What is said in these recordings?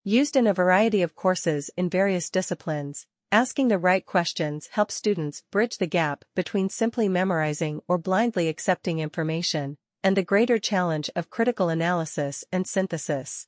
Used in a variety of courses in various disciplines, asking the right questions helps students bridge the gap between simply memorizing or blindly accepting information, and the greater challenge of critical analysis and synthesis.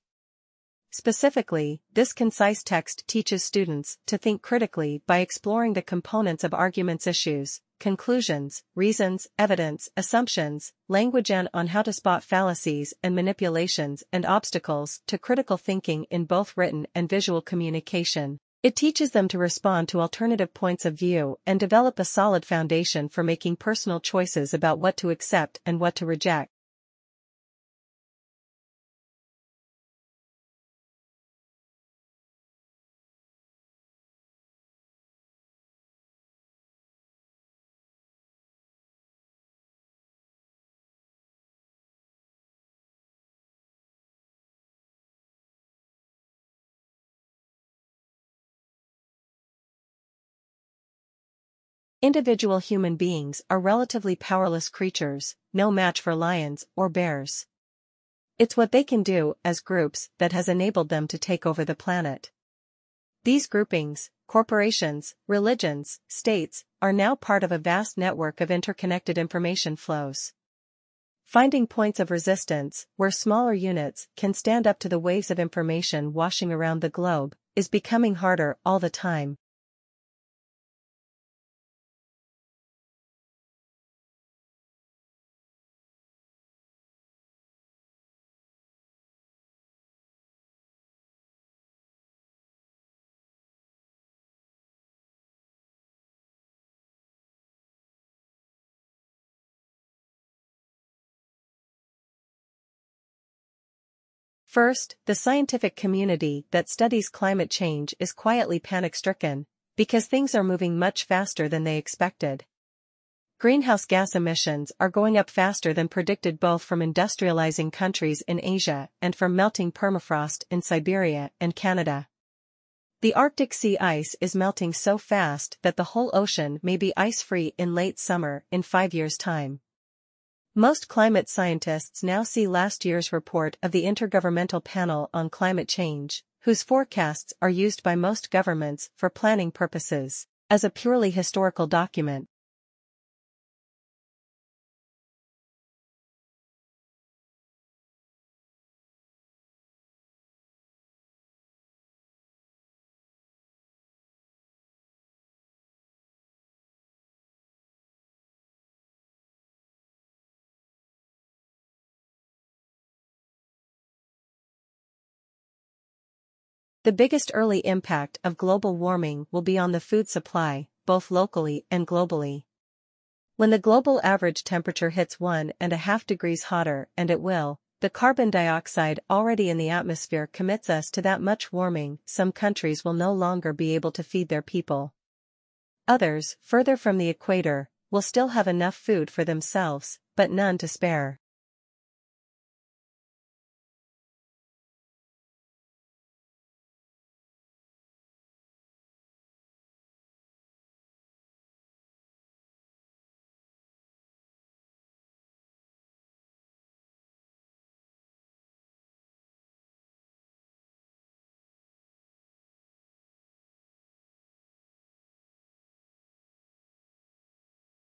Specifically, this concise text teaches students to think critically by exploring the components of arguments, issues, conclusions, reasons, evidence, assumptions, language, and on how to spot fallacies and manipulations and obstacles to critical thinking in both written and visual communication. It teaches them to respond to alternative points of view and develop a solid foundation for making personal choices about what to accept and what to reject. Individual human beings are relatively powerless creatures, no match for lions or bears. It's what they can do as groups that has enabled them to take over the planet. These groupings, corporations, religions, states, are now part of a vast network of interconnected information flows. Finding points of resistance, where smaller units can stand up to the waves of information washing around the globe, is becoming harder all the time. First, the scientific community that studies climate change is quietly panic-stricken, because things are moving much faster than they expected. Greenhouse gas emissions are going up faster than predicted, both from industrializing countries in Asia and from melting permafrost in Siberia and Canada. The Arctic sea ice is melting so fast that the whole ocean may be ice-free in late summer in 5 years' time. Most climate scientists now see last year's report of the Intergovernmental Panel on Climate Change, whose forecasts are used by most governments for planning purposes, as a purely historical document. The biggest early impact of global warming will be on the food supply, both locally and globally. When the global average temperature hits 1.5 degrees hotter, and it will, the carbon dioxide already in the atmosphere commits us to that much warming. Some countries will no longer be able to feed their people. Others, further from the equator, will still have enough food for themselves, but none to spare.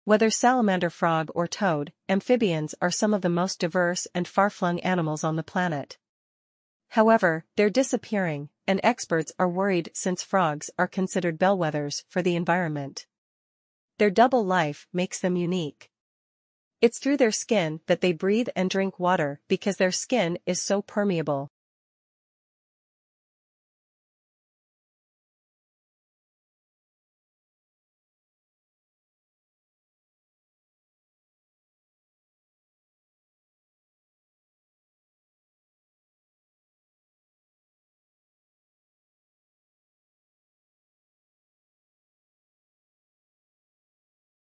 Whether salamander, frog, or toad, amphibians are some of the most diverse and far-flung animals on the planet. However, they're disappearing, and experts are worried since frogs are considered bellwethers for the environment. Their double life makes them unique. It's through their skin that they breathe and drink water, because their skin is so permeable.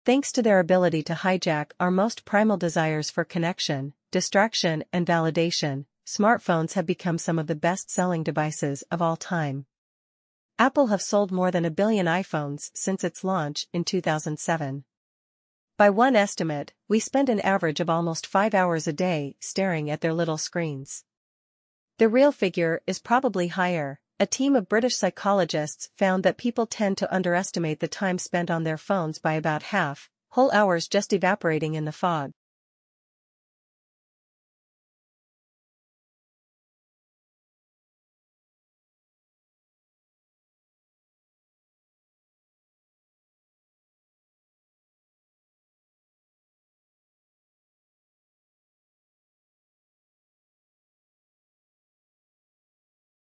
Thanks to their ability to hijack our most primal desires for connection, distraction, and validation, smartphones have become some of the best-selling devices of all time. Apple have sold more than 1 billion iPhones since its launch in 2007. By one estimate, we spend an average of almost 5 hours a day staring at their little screens. The real figure is probably higher, a team of British psychologists found that people tend to underestimate the time spent on their phones by about half, whole hours just evaporating in the fog.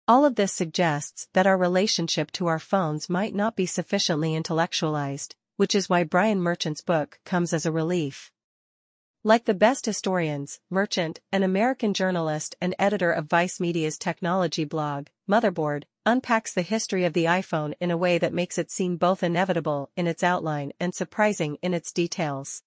All of this suggests that our relationship to our phones might not be sufficiently intellectualized, which is why Brian Merchant's book comes as a relief. Like the best historians, Merchant, an American journalist and editor of Vice Media's technology blog, Motherboard, unpacks the history of the iPhone in a way that makes it seem both inevitable in its outline and surprising in its details.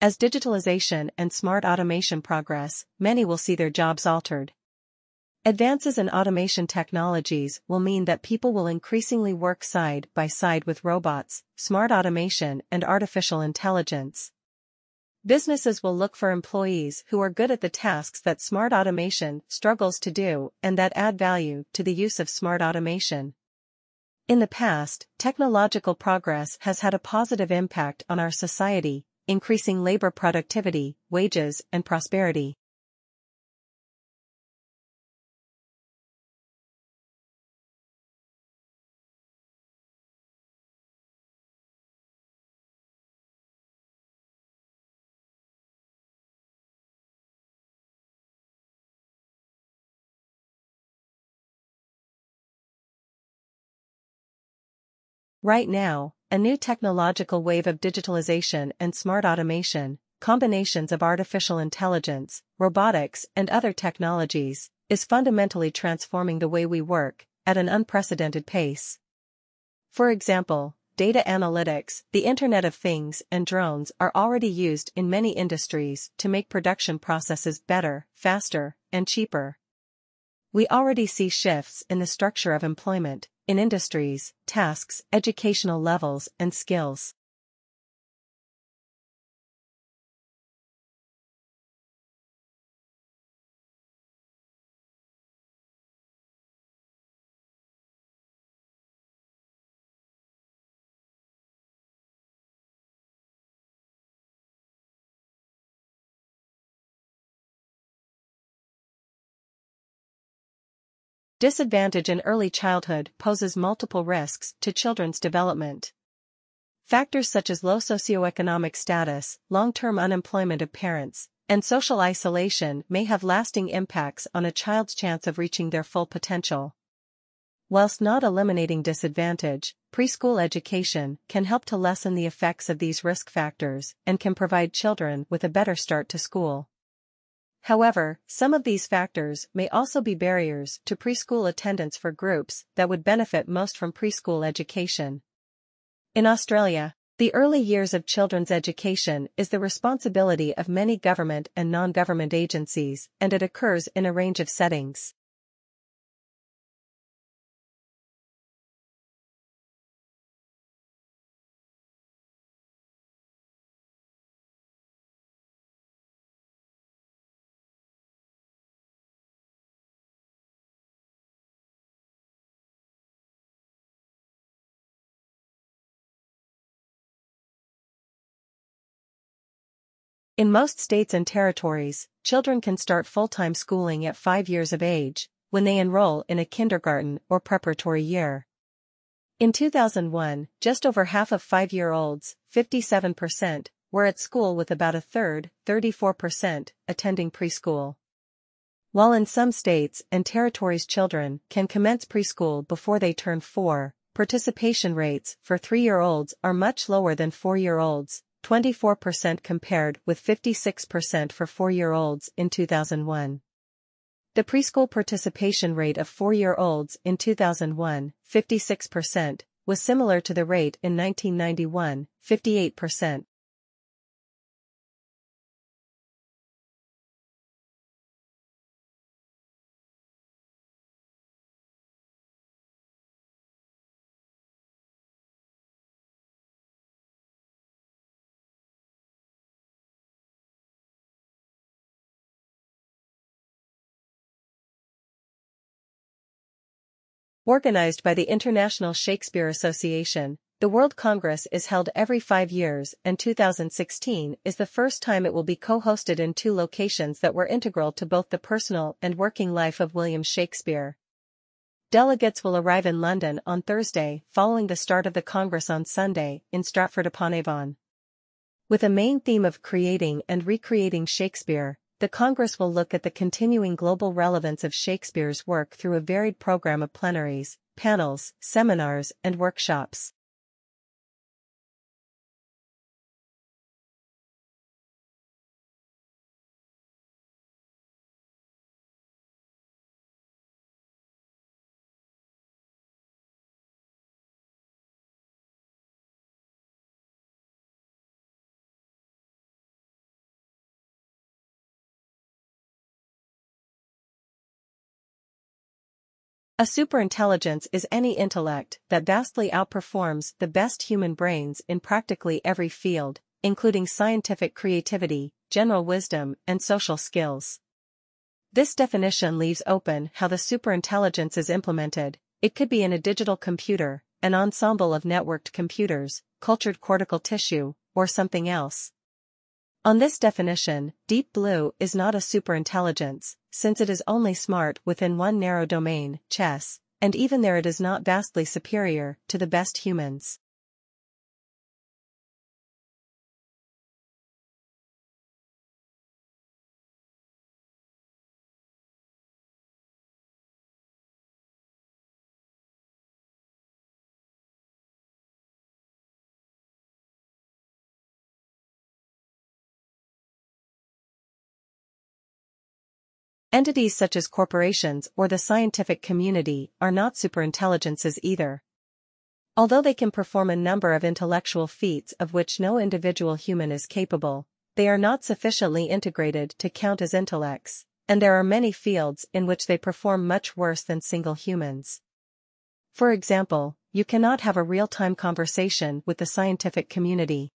As digitalization and smart automation progress, many will see their jobs altered. Advances in automation technologies will mean that people will increasingly work side by side with robots, smart automation, and artificial intelligence. Businesses will look for employees who are good at the tasks that smart automation struggles to do and that add value to the use of smart automation. In the past, technological progress has had a positive impact on our society, increasing labor productivity, wages, and prosperity. Right now, a new technological wave of digitalization and smart automation, combinations of artificial intelligence, robotics, and other technologies, is fundamentally transforming the way we work, at an unprecedented pace. For example, data analytics, the Internet of Things, and drones are already used in many industries to make production processes better, faster, and cheaper. We already see shifts in the structure of employment, in industries, tasks, educational levels, and skills. Disadvantage in early childhood poses multiple risks to children's development. Factors such as low socioeconomic status, long-term unemployment of parents, and social isolation may have lasting impacts on a child's chance of reaching their full potential. Whilst not eliminating disadvantage, preschool education can help to lessen the effects of these risk factors and can provide children with a better start to school. However, some of these factors may also be barriers to preschool attendance for groups that would benefit most from preschool education. In Australia, the early years of children's education is the responsibility of many government and non-government agencies, and it occurs in a range of settings. In most states and territories, children can start full-time schooling at 5 years of age, when they enroll in a kindergarten or preparatory year. In 2001, just over half of 5-year-olds, 57%, were at school with about a third, 34%, attending preschool. While in some states and territories children can commence preschool before they turn 4, participation rates for 3-year-olds are much lower than 4-year-olds, 24% compared with 56% for 4-year-olds in 2001. The preschool participation rate of 4-year-olds in 2001, 56%, was similar to the rate in 1991, 58%. Organized by the International Shakespeare Association, the World Congress is held every 5 years, and 2016 is the first time it will be co-hosted in 2 locations that were integral to both the personal and working life of William Shakespeare. Delegates will arrive in London on Thursday, following the start of the Congress on Sunday, in Stratford-upon-Avon. With a main theme of creating and recreating Shakespeare, the Congress will look at the continuing global relevance of Shakespeare's work through a varied program of plenaries, panels, seminars, and workshops. A superintelligence is any intellect that vastly outperforms the best human brains in practically every field, including scientific creativity, general wisdom, and social skills. This definition leaves open how the superintelligence is implemented. It could be in a digital computer, an ensemble of networked computers, cultured cortical tissue, or something else. On this definition, Deep Blue is not a superintelligence, since it is only smart within one narrow domain, chess, and even there it is not vastly superior to the best humans. Entities such as corporations or the scientific community are not superintelligences either. Although they can perform a number of intellectual feats of which no individual human is capable, they are not sufficiently integrated to count as intellects, and there are many fields in which they perform much worse than single humans. For example, you cannot have a real-time conversation with the scientific community.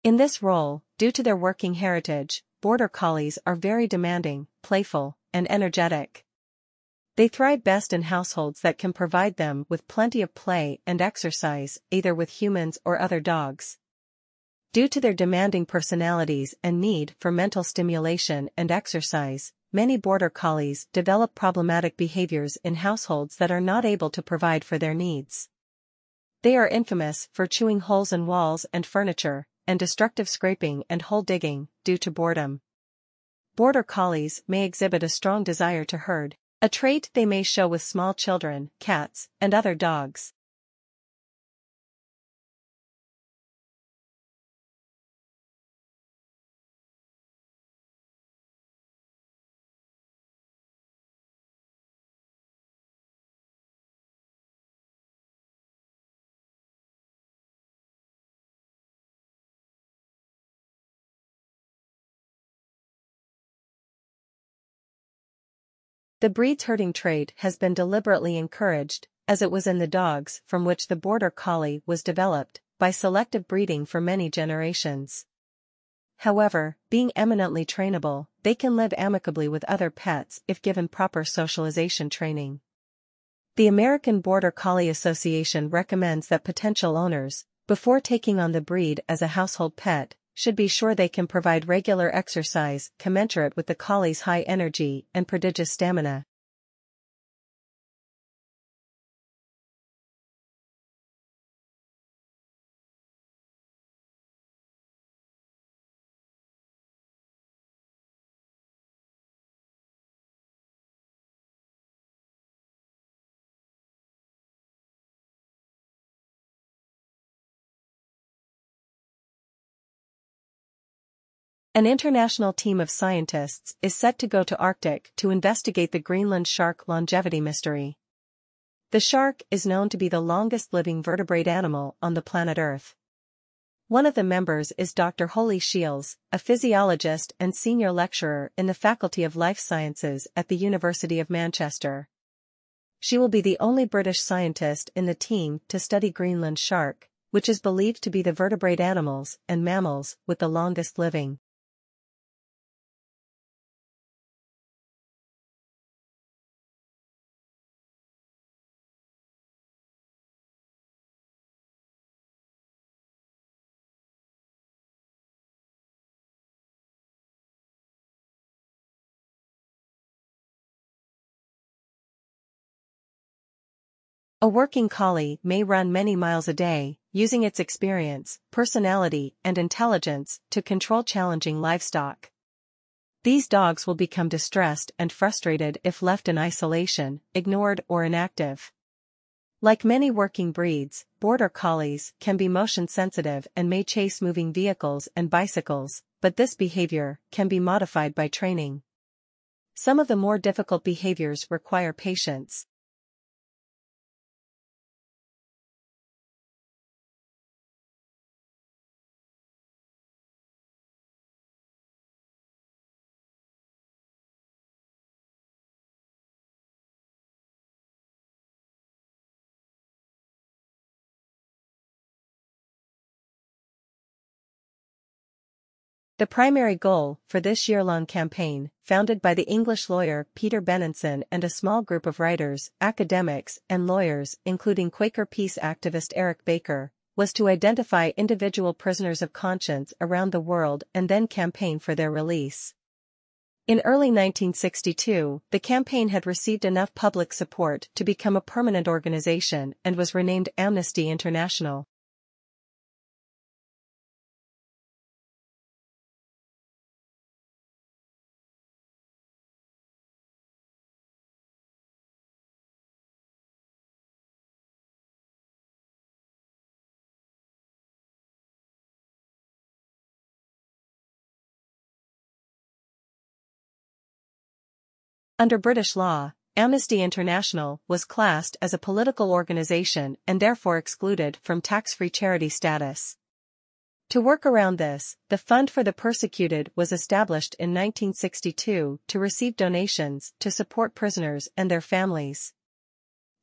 In this role, due to their working heritage, border collies are very demanding, playful, and energetic. They thrive best in households that can provide them with plenty of play and exercise, either with humans or other dogs. Due to their demanding personalities and need for mental stimulation and exercise, many border collies develop problematic behaviors in households that are not able to provide for their needs. They are infamous for chewing holes in walls and furniture, and destructive scraping and hole digging, due to boredom. Border collies may exhibit a strong desire to herd, a trait they may show with small children, cats, and other dogs. The breed's herding trait has been deliberately encouraged, as it was in the dogs from which the border collie was developed, by selective breeding for many generations. However, being eminently trainable, they can live amicably with other pets if given proper socialization training. The American Border Collie Association recommends that potential owners, before taking on the breed as a household pet, should be sure they can provide regular exercise commensurate with the collie's high energy and prodigious stamina. An international team of scientists is set to go to Arctic to investigate the Greenland shark longevity mystery. The shark is known to be the longest living vertebrate animal on the planet Earth. One of the members is Dr. Holly Shields, a physiologist and senior lecturer in the Faculty of Life Sciences at the University of Manchester. She will be the only British scientist in the team to study Greenland shark, which is believed to be the vertebrate animals and mammals with the longest living. A working collie may run many miles a day, using its experience, personality, and intelligence to control challenging livestock. These dogs will become distressed and frustrated if left in isolation, ignored or inactive. Like many working breeds, border collies can be motion sensitive and may chase moving vehicles and bicycles, but this behavior can be modified by training. Some of the more difficult behaviors require patience. The primary goal for this year-long campaign, founded by the English lawyer Peter Benenson and a small group of writers, academics, and lawyers, including Quaker peace activist Eric Baker, was to identify individual prisoners of conscience around the world and then campaign for their release. In early 1962, the campaign had received enough public support to become a permanent organization and was renamed Amnesty International. Under British law, Amnesty International was classed as a political organization and therefore excluded from tax-free charity status. To work around this, the Fund for the Persecuted was established in 1962 to receive donations to support prisoners and their families.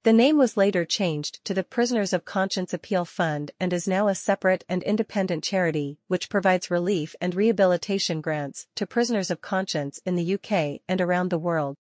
The name was later changed to the Prisoners of Conscience Appeal Fund and is now a separate and independent charity which provides relief and rehabilitation grants to prisoners of conscience in the UK and around the world.